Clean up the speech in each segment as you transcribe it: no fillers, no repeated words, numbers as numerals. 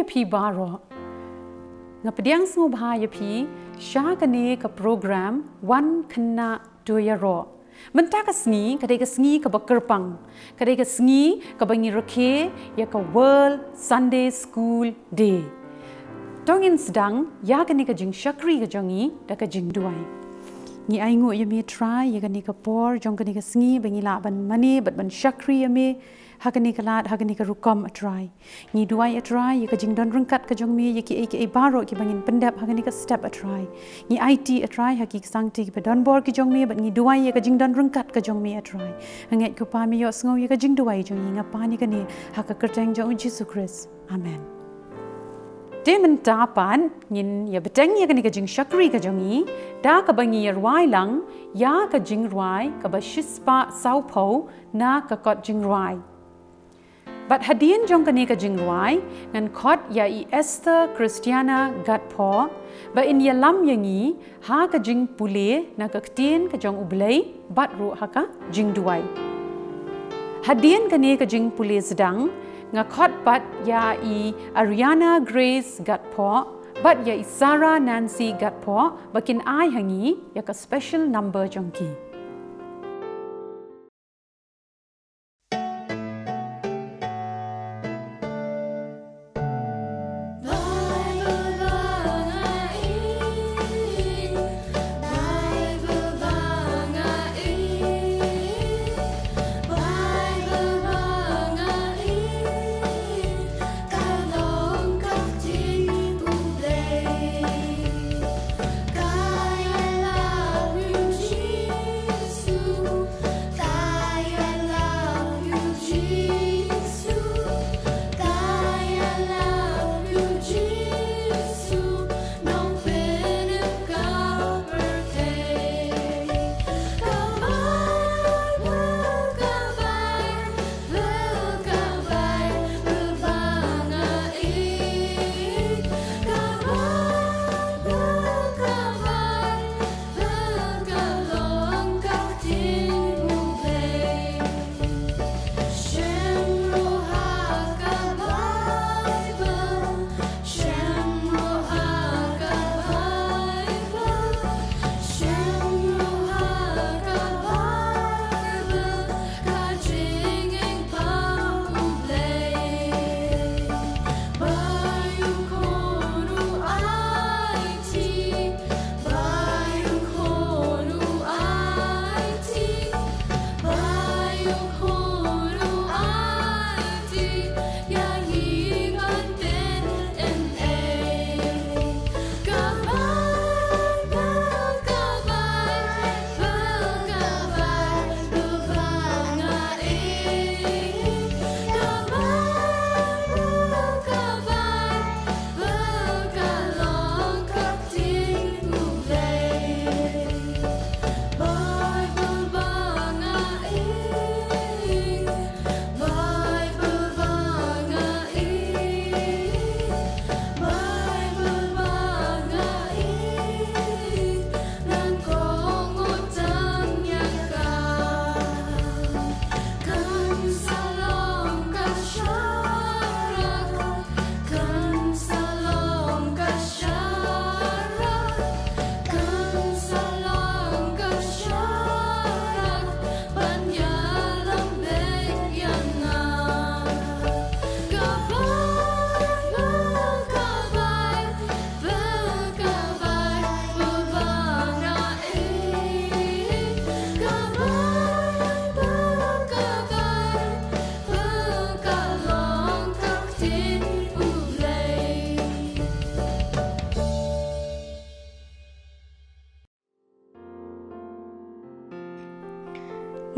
pi baro. Ngapediang semua bahaya pi, syah kene ke program Wan Khynnah To Iaroh. Mentah ke sengi, kadai ke sengi ke bakerpang, kadai ke sengi ke bangi reke, ya ke World Sunday School Day. Tongin sedang, ya kene ke jing syakri ke jongi, da ke jing duai. Ni aingu ya me try, ya kene ke por, jong kene ke sengi, bangi la ban mani, ban syakri ya me, hakani ke lat, hakani ke rukom a try. Ni duai a try, ya ke jing don rengkat ke jong me, ya ki baro ki bangin pendap, hakani ke step a try. Ni IT a try, haki sangti ki don bor ki jong me, but ni duai ya ke jing don rengkat ke jong me a try. Hangat ko pa me yo sngo ya ke jing duai jong inga pa ni ke ni, haka kerteng jong Jesus Christ. Amen. Demen tapan, ngin ya beteng ya ke ni ke jing syakri ke jongi, da ke bangi yarwai lang, ya ke jingrwai, ke ba shispa saupo, na ke kot jingrwai. But hadian jong kani ka jingwai ngan kot ya I Esther Christiana gatpo ba in ya lam yangi ha ka jingpule na ka Ktien ka jong U Blei bat ru ha ka jingduai. Hadian kani ka jingpule sedang nga kot bat ya I Ariana Grace gatpo bat ya I Sarah Nancy gatpo bakin ai hangi ya ka special number jongki.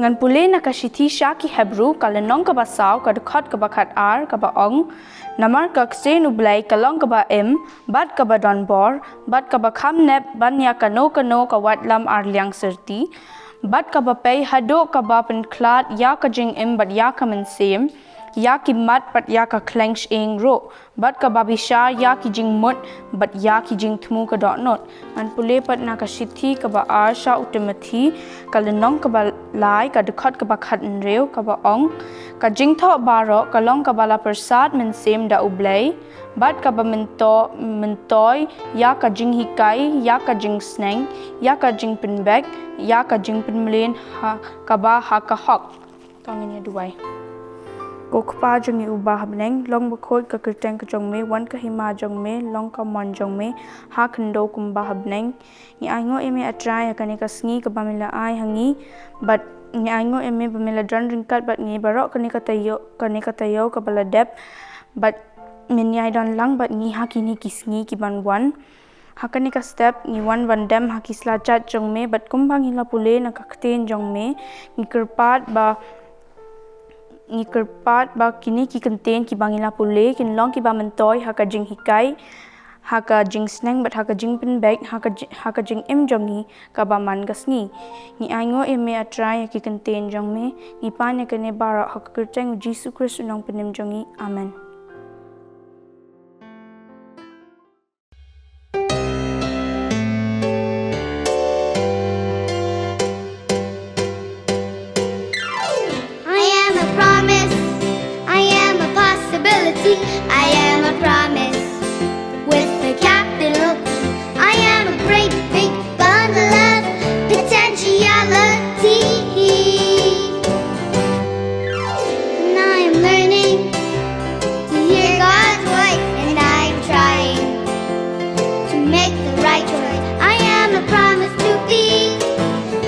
Ngan pule na kashiti shaki Hebrew kala nong ka basaw ka dekat ka bakat ar ka ba ong namar ka Ktien U Blei ka long ka ba bat ka ba don bor bat ka ba kham nep ban ya ka no ka wat lam ar liang serti bat ka ba pay hado ka ba pen klat ya ka jing bat ya ka men sem ya ki mat bat ya ka clench eng ro bat ka babisha ya ki jing mut bat ya ki jing thmu ka dot not an pule pat na ka shithi ka ba arsha utamathi ka lenong ka ba lai ka dekhot ka ba khat reu ka ba ong ka jing tho baro ka long ka bala prasad min sem da U Blei bat ka ba mentoi ya ka jinghikai ya ka jingseng ya ka jingpin bag ya ka jingpin mlen ha ka ba ha ka hok tong ni duai ko khpa jong U ba habneng long ba khoi ka Ktien ka jong me Wan Khynnah jong me long ka mon jong me ha khando kum ba habneng ni ai ngo eme atrai ka ne ka sngi ka ba mila ai hangi but ni ai ngo eme ba mila dran ringkat but ni barok ka ne ka tayo ka bala dep but min yai don lang but ni ha ki ni ki sngi ki ban wan hakani ka step ni wan dem hakisla chat jong me but kumbang hila pule na ka Ktien jong me ni kerpat ba kini ki Ktien ki bangila pule kin long ki ba mentoi ha ka jinghikai ha ka jingseng but ha ka jingpin bag ha ka jing im jongi ka ba man ka sngi ni aingo eme atrai ki Ktien jong me ni pa ne ka ne bara ha ka Ktien Jesus Christ nong penim jongi amen. I am a promise with a capital P. I am a great big bundle of potentiality. And I am learning to hear God's voice, and I am trying to make the right choice. I am a promise to be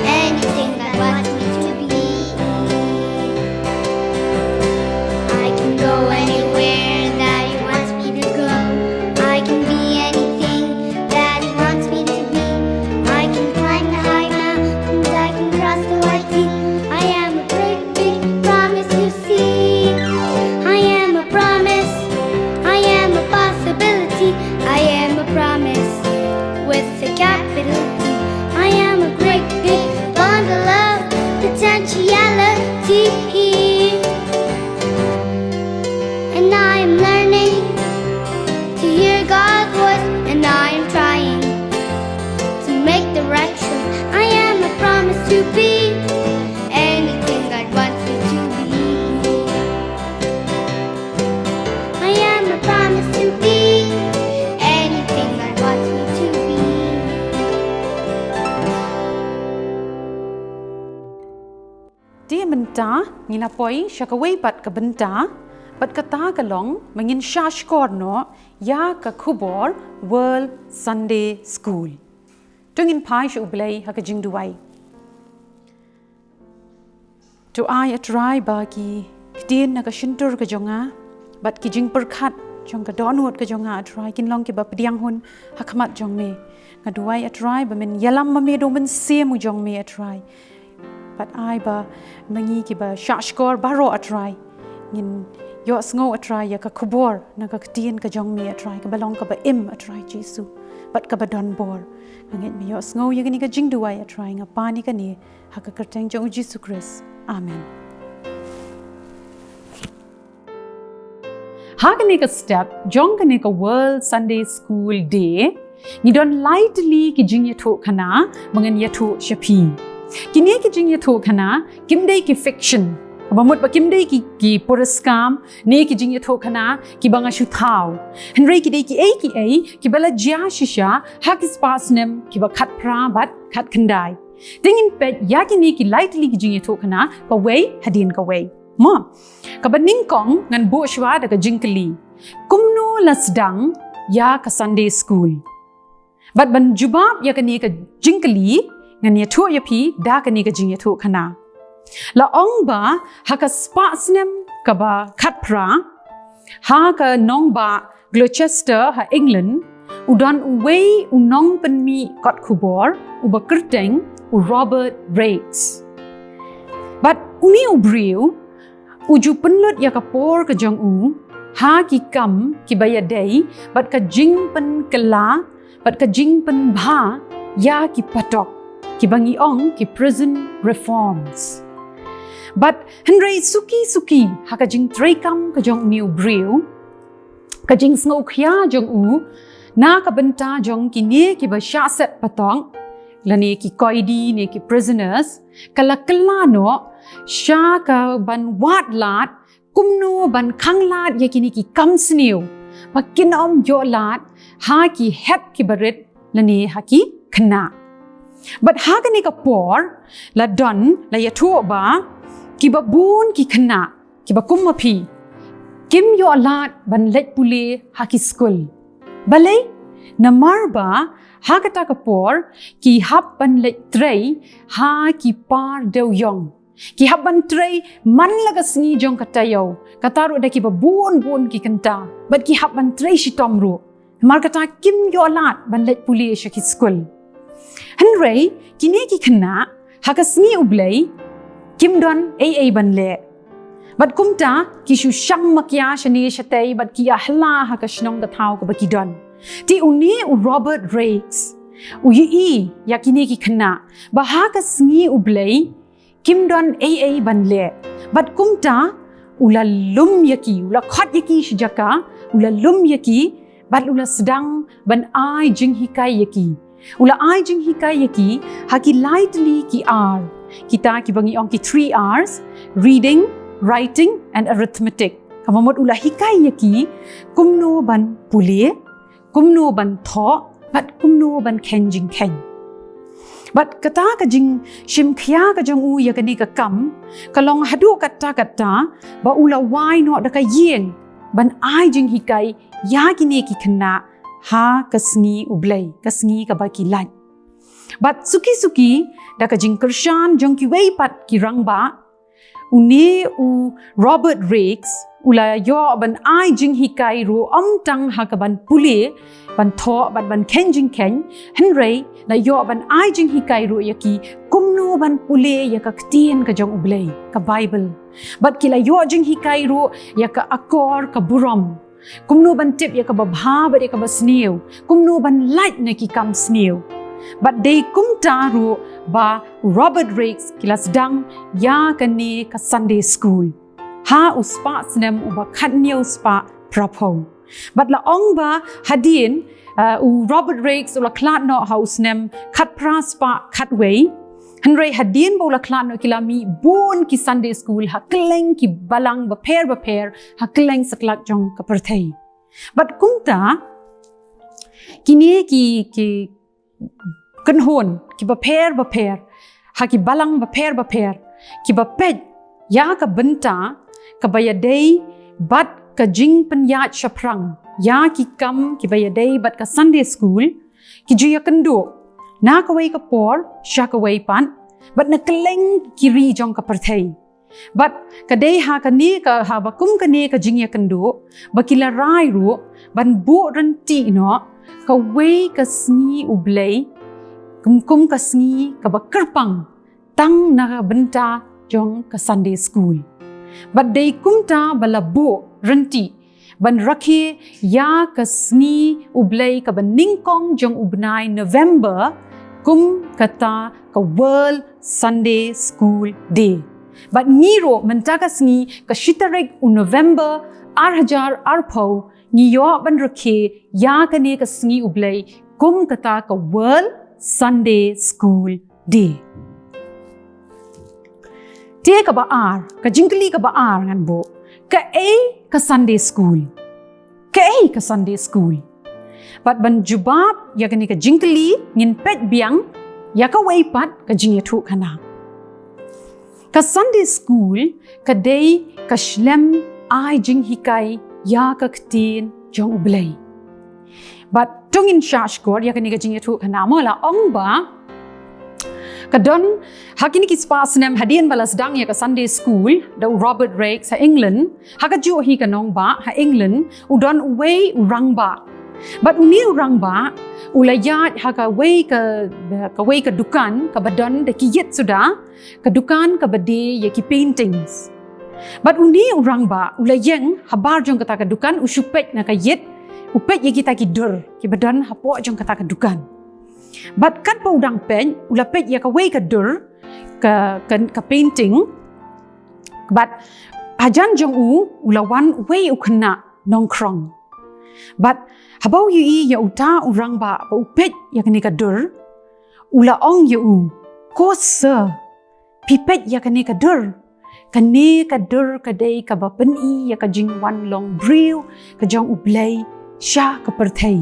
anything God wants me to be. I can go anywhere and I am learning to hear God's voice, and I am trying to make the right choice. I am a promise to be anything God wants me to be. I am a promise to be anything God wants me to be. Dia bynta ngina poi shakaway pat ka bynta pat kata ka long mangin shashkor no ya ka khubor World Sunday School tungin pai U Blei ha ka jingduai to ai atrai ba ki Ktien na ka shintur ka jonga bat ki jing perkhat jong ka donut ka jonga atrai kin long ki ba pdiang hun ha khamat jong me ngaduai atrai ba men yalam ma me do men semu jong me atrai but ai ba mangi ki ba shashkor baro atrai ngin yo sngo atrai ya ka khubor na ka Ktien ka jong me atrai ka balong ka ba im atrai Jesus but ka ba don bor ngin me yo sngo ya ni ka jingduai atrai nga pani ka ni ha ka Ktien jong Jesus Christ amen. Ha ka ni ka step jong ka ni ka World Sunday School Day ni don lightly ki jingiathuhkhana mangan yathu shapi kini ki jingiathuhkhana kimdei ki fiction kabamut ba kimdei ki puraskam ne ki jingiathuhkhana ki banga shuthau henry ki dei ki bala jia shisha hakis pasnem ki ba khat pra bat khat khandai tingin pet yakini ki lightly ki jingiathuhkhana ka wei hadin ka wei mo ka baning kong ngan bu shwa da ka jingkali kumnu lasdang ya ka Sunday School bat ban jubab yakani ka jingkali ngan ya thu ya phi da ka ni ka jingiathuhkhana la ong ba ha ka spasnem ka ba khat pra ha ka nong ba Gloucester ha England udan uwei unong penmi kot khubor uba Ktien u Robert Rakes but uni ubriu uju penlut ya ka por ka jong u ha ki kam ki ba ya dei bat ka jing pen kala bat ka jing pen bha ya ki patok ki bangi ong ki prison reforms But henry suki haka jing trekam ka jong new brew ka jing sngo khya jong u na ka bynta jong kini ki ba sha set patong lani ki koidi ne ki prisoners kala no sha ka ban wat lat kumno ban khang lat ye kini ki kam sniu ba kinom yo lat ha ki hep ki barit lani ha ki khna but ha ka ni ka por la don la ya thu ba ki ba bun ki khna ki ba kum ma phi kim yo lat ban let pule ha ki school balai namar ba ha ka ta ka por ki hap ban let trei ha ki par deu yong ki hap ban trei man laga sngi jong ka tayo ka taru da ki ba bun ki kanta but ki hap ban trei shi tomru mar ka ta kim yo lat ban let pule sha ki school henry kini ki khna ha ka sngi U Blei kim don ai ban le but kumta ki shu shang makya shani shatei but ki ahla ha ka shnong ka thau ka ba ki don ti uni u Robert Rakes u yi yakini ki khna ba ha ka sngi U Blei kim don ai ban le but kumta ula lum yaki ula khat yaki shijaka ula lum yaki but ula sedang ban ai jinghikai yaki ula ai jinghikai yaki haki lightly ki r kita ki bangi ong ki 3 R's reading writing and arithmetic kamamot ula hikai yaki kumno ban pule kumno ban tho but kumno ban kenjing ken but kata ka jing shim khya ka jong u ya kani ka kam kalong hadu kata ba ula wai no da ka yen ban ai jing hikai ya kini ki khna ha kasngi U Blei kasngi ka ba ki lai but suki da ka jing kershan jong ki wei pat ki rangba uni u Robert Rakes ula yo ban ai jing hikai ru tang ha ka ban pule ban tho ban kenjing ken henry na yo ban ai jing hikai ru yaki kumno ban pule ya ka Ktien ka jong U Blei ka Bible but kila yo jing hikai ru ya ka akor ka burom kumno ban tip ya ka ba bha ba ya ka ba snew kumno ban light na ki kam snew but they kumta ru ba Robert Rakes kila sedang ya kani ka Sunday school ha uspa snem uba khatneu spa prapo but la ong ba hadin u Robert Rakes ula klat no house nem khat praspa khatwei henry hadin bo la klat no kilami bon ki Sunday school ha kleng ki balang ba pair ha kleng saklak jong ka perthei but kumta kini ki kanhon ki ba pair ha ki balang ba pair ki ba pej ya ka bynta ka bayadei bat ka jing penyat shaprang ya ki kam ki bayadei bat ka Sunday school ki juya kendo na ka wei ka por sha ka wei pan bat na kleng kiri jong ka perthei bat ka dei ha ka ni ka ha ba kum ka ni ka jingya kendo ba kila rai ru ban bo ran ti no ka wei ka sngi U Blei kum ka sngi ka ba kerpang tang na ka bynta jong ka Sunday school but they kumta balabo renti ban rakhi ya ka sngi U Blei ka ban ningkong jong ubnai November kum kata ka World Sunday School Day but ngiro mentaka sngi ka shitarek u November arhajar arpo ngiyo ban rakhi ya ka ne ka sngi U Blei kum kata ka World Sunday School Day te ka ba ar ka jingli ka ba ar ngan bo ka ka Sunday school ka Sunday school but ban jubab ya kani ka jingli ngin pet biang ya ka wei pat ka jingiathuhkhana ka Sunday school ka dei ka shlem ai jinghikai ya ka Ktien jong U Blei but tungin shashkor ya kani ka jingiathuhkhana mo la ong ba kadon hakini ki spas nem hadien balas dang ya ka Sunday school da Robert Rakes ha England hakaju hi ka nong ba ha England udon way urang ba but uni urang ba ulayat ha ka way ka dukan ka badon da ki yet suda ka dukan ka bade ya ki paintings but uni urang ba ulayeng habar jong kata ka dukan usupet na ka yet upet ya kita ki dur ki badon hapo jong kata ka dukan but kat pa udang pen ula pet ya ka way ka dur ka painting but hajan jong ula wan wei ukhna nong krong but habau yu ya uta urang ba upet ya kani kadur ula ong yu ko sa pipet ya kani kadur kadai ka ba pen ya ka jing wan long briu ka jong U Blei sha ka perthei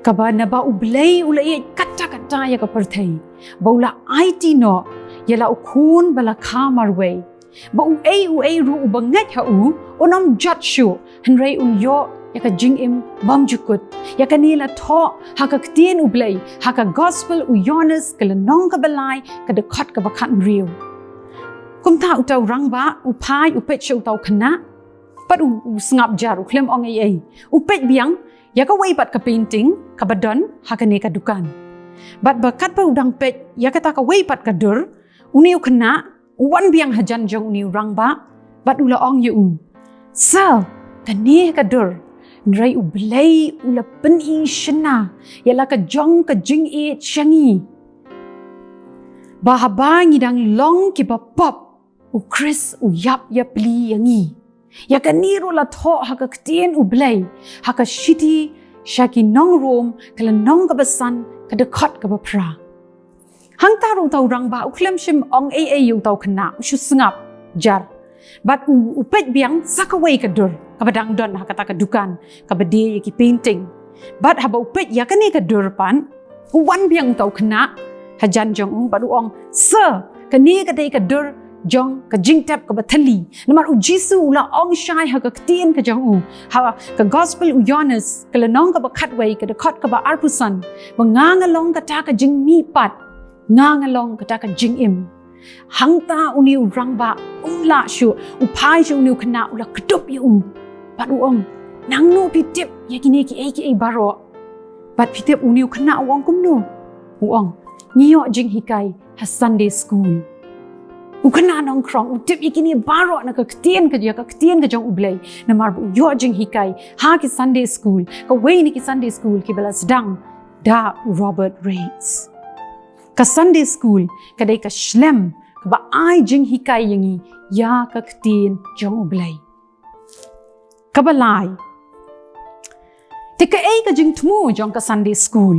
ka ba na ba U Blei ula ye kata ya ka perthei ba ula IT no ya la ukhun bala kha marwei ba u ei ru u bangat ha u onom jat shu hanrei un yo ya ka jing im bam jukut ya ka ni la tho ha ka Ktien U Blei ha ka gospel u Yonas ka la nong ka balai ka de khat ka ba khat riu kum ta u tau rang ba u phai u pet shu tau khana pat u sngap jar u klem ong ei u pet biang ya ka wei pat ka painting ka badon ha ka ne ka dukan bat ba kat pa udang pet ya ka ta ka wei pat ka dur uniu khana wan biang hajan jong uniu rang ba bat ula ong yu sa ka ne ka dur nrai U Blei ula pen i shna ya la ka jong ka jing e changi ba haba ngidang long ki ba pop u Chris u yap pli yangi ya ka ni ro la tho ha ka Ktien U Blei ha ka shiti shaki nong rom kala nong ka basan ka de khat ka ba pra hang ta ro tau rang ba u klem shim ong ei yu tau khana shu sngap jar bat u pet biang sakawai ka dur ka badang don ha kata ka dukan ka bade ki painting bat ha ba u pet ya ka ni ka dur pan u wan biang tau khana hajan jong ba du ong sa ka ni ka dei ka dur jong ka jingtap ka bathali namar u jisu la ong shai ha ka Ktien ka jong ha ka gospel u Yonas ka la nong ka ba khatwei ka de khat ka ba arpusan ba ngang along ka ta ka jing mi pat ngang along ka ta ka jing im hang ta uniu rang ba la shu u phai shu uniu khana ula kdup yu ba du ong nang no pitip ya kini ki ei baro bat pitip uniu khana ong kum no u ong ngiyo jinghikai ha Sunday school u khana nong krong u tip ikini baro na ka Ktien ka jong U Blei na mar bu yo jinghikai ha ki Sunday school ka wei ni ki Sunday school ki bala sedang da Robert Rates ka Sunday school ka dei ka shlem ka ba ai jinghikai yangi ya ka Ktien jong U Blei ka balai te ka ei ka jing thmu jong ka Sunday school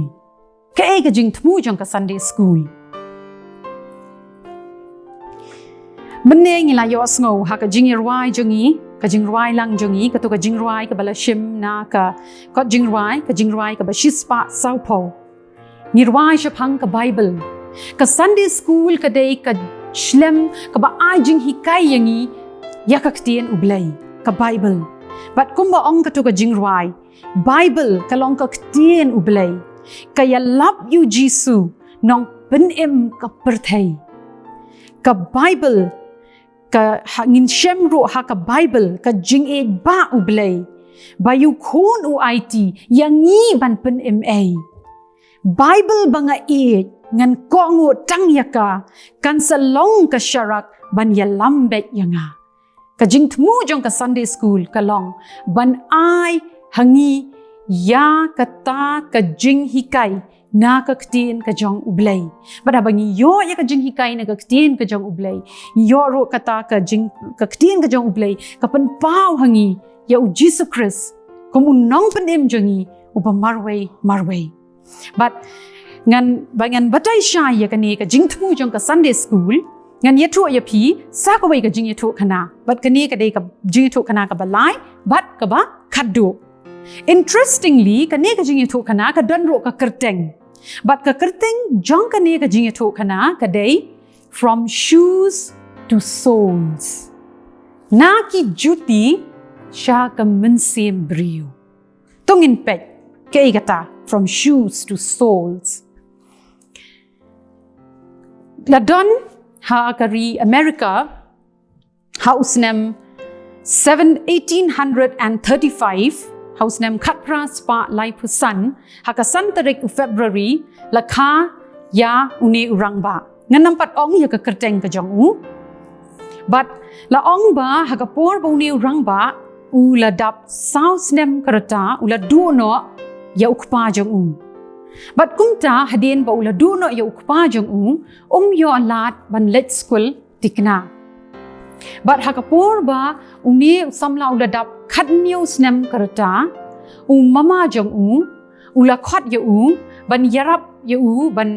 ka ei ka jing thmu jong ka Sunday school menne ngi la yo sngo ha ka jingrwai jongi ka jingrwai lang jongi ka to ka jingrwai ka bala shim na ka jingrwai ka ba shispa saupo nirwai shapang ka Bible ka Sunday school ka dei ka shlem ka ba ai jinghikai yangi ya ka Ktien U Blei ka Bible bat kumba ong ka to ka jingrwai Bible ka long ka Ktien U Blei ka ya love you Jisu nong pen im ka perthei ka Bible ka ngin shem ro ha ka Bible ka jing e ba U Blei ba yu khun u IT yangi ban pen im a Bible banga e ngan ko ngo tang yaka kan salong ka sharak ban ya lambet yanga ka jing thmu jong ka Sunday school ka long ban ai hangi ya kata ka jinghikai na ka Ktien ka jong U Blei bada bangi yo ya ka jinghikai na ka Ktien ka jong U Blei yo ro kata ka Ktien ka jong U Blei ka pan pau hangi ya u Jesus Christ kum nong panem jongi u ba marwei but ngan bangan batai sha ya ka ne ka jingthmu jong ka Sunday school ngan yathu ya phi sa ka wei ka jingiathuhkhana but ka ne ka dei ka jingiathuhkhana ka balai but ka ba khaddu interestingly ka ne ka jingiathuhkhana ka don ro ka kerteng but ka kerteng jong ka ne ka jingiathuhkhana ka dei from shoes to soles na ki juti sha ka mensem brio tongin pet ke igata from shoes to soles ladon ha kari America house name 1835 house name khatra spa lai pusan ha ka san tarik u February la kha ya uni urangba nganam pat ong ya ka kerteng ka jong u but la ong ba ha ka por ba uni urangba u la dap south name karata u la du no ya ukpa jong u but kumta hadien ba u la du no ya ukpa jong u yo alat ban let school tikna But hakapur ba uni samla ula dap khat news nem karata mama jong ula khot ye ban yarap ye ban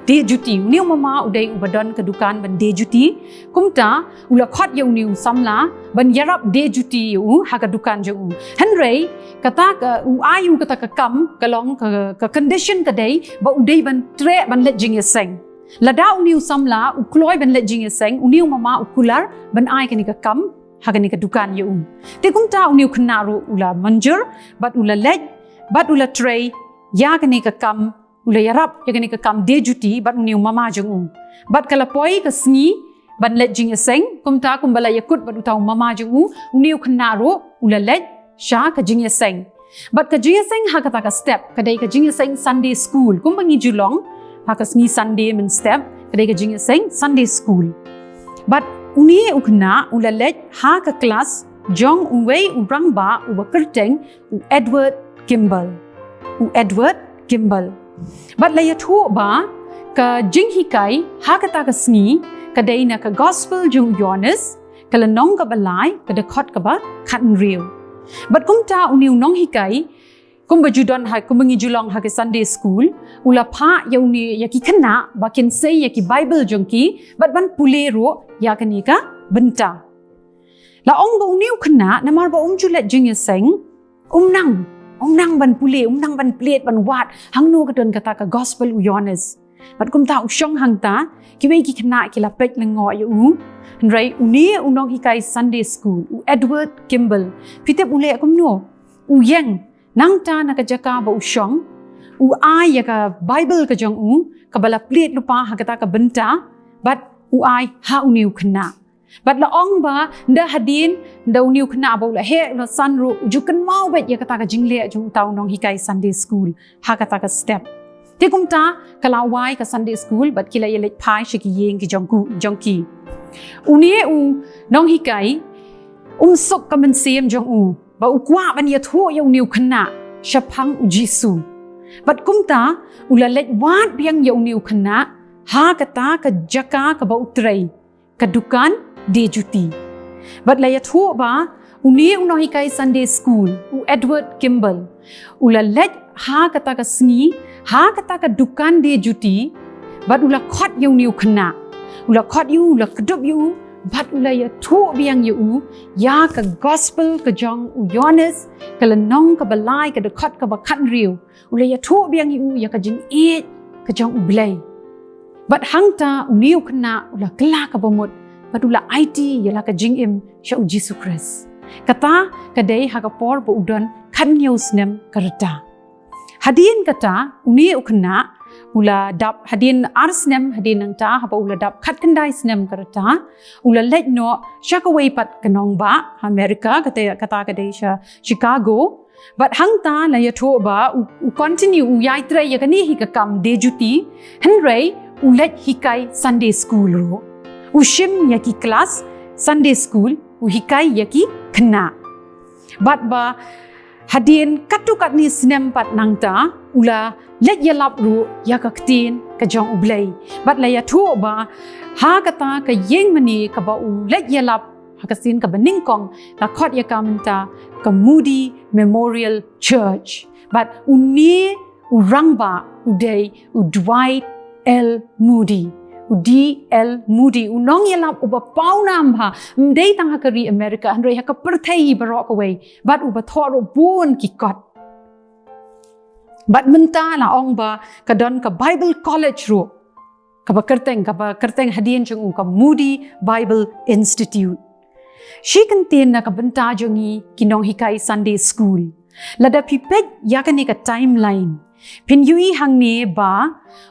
de juti new mama udai ubadon kedukan ban de juti kumta ula khot ye new samla ban yarap de juti ye hakadukan jong henry kata ka ayu kata ka kam kalong ka condition kadai ba udai ban tre ban let jingiaseng lada uniu samla ukloi ban let jingiaseng uniu mama ukular ban ai kani ka kam hagani ka dukan ye te kumta uniu khnaro ula manjur bat ula let bat ula tray ya kani ka kam ula yarap ya kani ka kam de juti bat uniu mama jong bat kala poi ka sngi ban let jingiaseng kumta kumbala yakut bat utau mama jong uniu khnaro ula let sha ka jingiaseng bat ka jingiaseng hakata ka step kadai ka jingiaseng Sunday school kumbangi julong hakas ni Sunday men step kadai ka jingiaseng Sunday school but uni ukna ula let ha ka class jong uwei urang ba ubakerteng Edward Kimball but la yathu ba ka jinghikai ha kata ka sngi kadai na ka gospel jong Johannes kala nong ka balai kada khot ka ba khan real but kumta uni nong hikai kumba judon ha kumbangi julong ha ke Sunday school ula pha ya uni ya ki khana ba ken say ya ki Bible jongki but ban pule ro ya kani ka bynta la ong ba uni khana namar ba julet jingiaseng nang ban pule nang ban plate ban wat hangno ka don kata ka gospel u Johannes but kumta u shong hangta ki wei ki khana ki la pek lengo ya rai uni unong hikai Sunday school u Edward Kimball pitep ule akumno u yang nangta nakajaka ba usyong ai ya ka Bible ka jong ka bala plate lupa hakata ka bynta but ai ha uniu khna but la ong ba nda hadin nda uniu khna ba la he no sanru jukan mau bet ya kata ka jingle jong tau nong hikai Sunday school hakata ka step tikumta kala wai ka Sunday school but kila yelek phai shiki yeng ki jongki uni nong hikai sok ka men sem jong ba ukwa ban ya tho ya uniu khna shapang jisu but kumta ula let wat biang ya uniu khna ha kata ka jaka ka ba utrai ka dukan de juti but la ya tho ba uni uno hikai Sunday school u Edward Kimball ula let ha kata ka sngi ha kata ka dukan de juti but ula khot ya uniu khna ula khot yu ula kedup yu but ula ya tho biang yu ya ka gospel ka jong u Johannes kala nong ka balai ka de khot ka ba khan riu ula ya tho biang yu ya ka jing ka jong U Blei but hangta uniu khna ula kla ka bomot but ula IT ya la ka jing sha u Jesus Christ kata kadai ha ka por bo udon khan news nem karata hadin kata uni ukhna ula dap hadin arsnem hadin nangta haba ula dap khat kandai snem karata ula let no shakaway pat kanong ba America kata kadai sha Chicago but hangta la ya tho ba u continue u yai tre ya kani hi ka kam de juti henry u let hikai Sunday school ro u shim ya ki class Sunday school u hikai ya ki khna but ba hadin katukat ni snem pat nangta ula let ya lap ru ya ka Ktien ka jong U Blei but la ya tho ba ha kata ka yeng mani ka ba u let ya lap hakasin ka baning kong la khot ya kamanta ka Moody Memorial Church but uni urangba udai u Dwight L Moody DL Moody unong yalap uba paunam ha mdei tang hakari America handrei haka perthei barok away but uba thoro bon ki kot but menta la ong ba kadon ka Bible College ro ka ba kerteng hadien jong ka Moody Bible Institute shi Ktien na ka bynta jongi kinong hikai Sunday school lada pipet yakani ka timeline pin yui hangne ba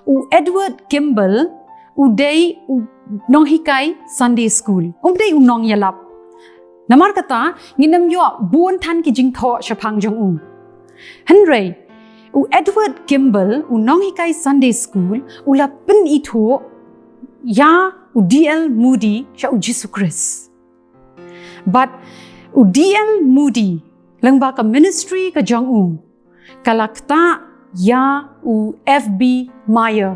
u Edward Kimball udai nong hikai Sunday school umdai unong yalap namar kata nginam yo bon than ki jingtho shapang jong henry u Edward Kimball unong hikai Sunday school ula pin itho ya u DL Moody sha u Jesus Christ but u DL Moody langba ka ministry ka jong kalakta ya u FB Meyer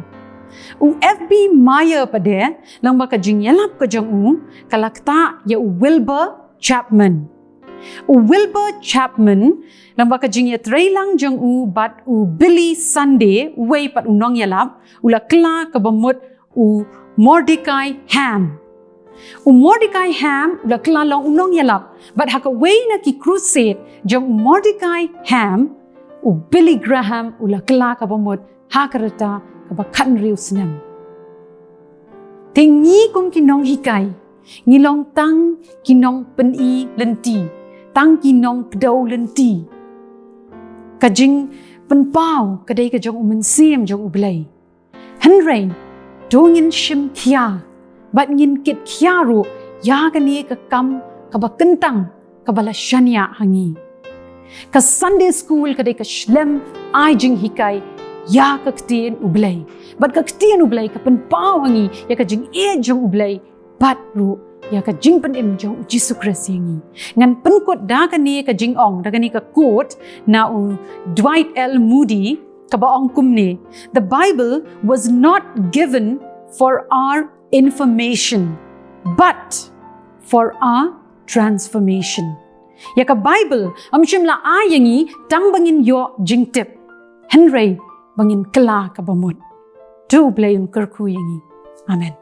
U FB Maya pada lang baka jingyalap ka jong u kalakta ya u Wilbur Chapman. U Wilbur Chapman lang baka jingiathuhkhana lang jong u bat u Billy Sunday way pat u nongyalap ula kla kabamut u Mordecai Ham. U Mordecai Ham ula kla long u nongyalap bat haka way na ki crusade jong u Mordecai Ham u Billy Graham ula kla kabamut hakarata kabakhan riu snam. Tingi kong kinong hikai, ngilong tang kinong peni lenti, tang kinong pdaw lenti. Kajing penpau kadai kajong umensim jong U Blei. Henry, dongin shim kia, bat ngin kit kia ru, ya kani kakam kabakentang kabala shania hangi. Ka Sunday school kadai ka shlem ai jinghikai, ya ka Ktien U Blei. Bat ka Ktien U Blei ka penpau hangi, ya ka jing jong U Blei, bat ru, ya ka jing penim jong Jisu Kris hangi. Ngan penkut da kani ka jing ong, da kani ka quote na u Dwight L. Moody, ka baong kumne. The Bible was not given for our information, but for our transformation. Ya ka Bible, amshim la ayangi tang bangin yo jingtip. Henry, bangin kela ka bamut. Tu Blei un kerku yangi. Amen.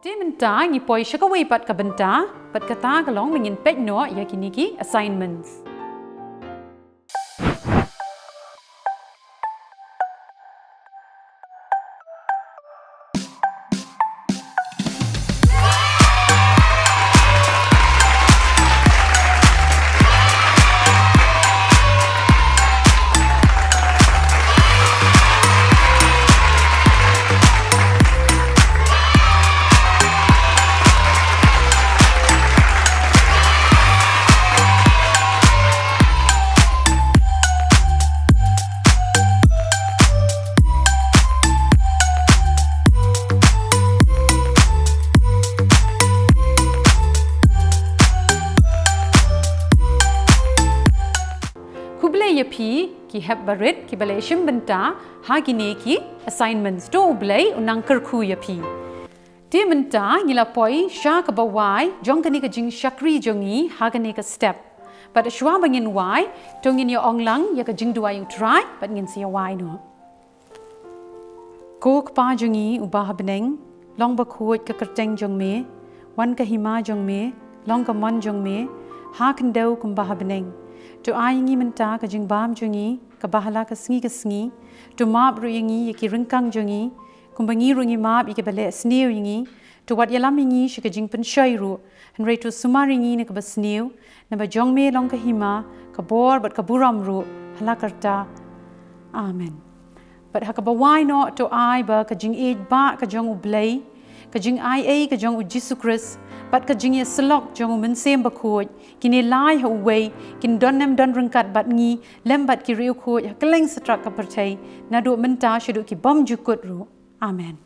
Di bynta ngi poi syakaway pat ka bynta, pat kata kalong bangin pek no ya kiniki assignments. Yapi ki heb barit ki balai shim bynta ha gine ki assignments to U Blei unang kerku yapi. Di bynta ngila poi sha ka bawai jong kani ka jing shakri jongi ha gane ka step. But shwa bangin wai tongin yo onglang ya ka jing duai u try but ngin siya wai no. Kok pa jongi u ba habneng long ba khot ka kerteng jong me wan ka hima jong me long ka mon jong me ha kan deu kum ba habneng. Tu ayangi menta ka jing bam jongi ka bahala ka sngi tu map ru yangi ki ringkang jongi kumbangi rungi map ki bale sneu yangi tu wat yalam yangi shi ka jing pen shai ru henry tu sumaringi ne ka basneu na ba jong me long ka hima ka bor bat ka buram ru halakarta. Amen. But ha ka ba why not to ai ba ka jing age ba ka jong U Blei ka jing ai ka jong U Jisu Kris bat ka jing slok jong men sem ba khoj kini lai ho wei kin don nem don rangkat bat ngi lem bat ki riu khoj kleng strak ka perthai na do menta shidu ki bom jukut ru. Amen.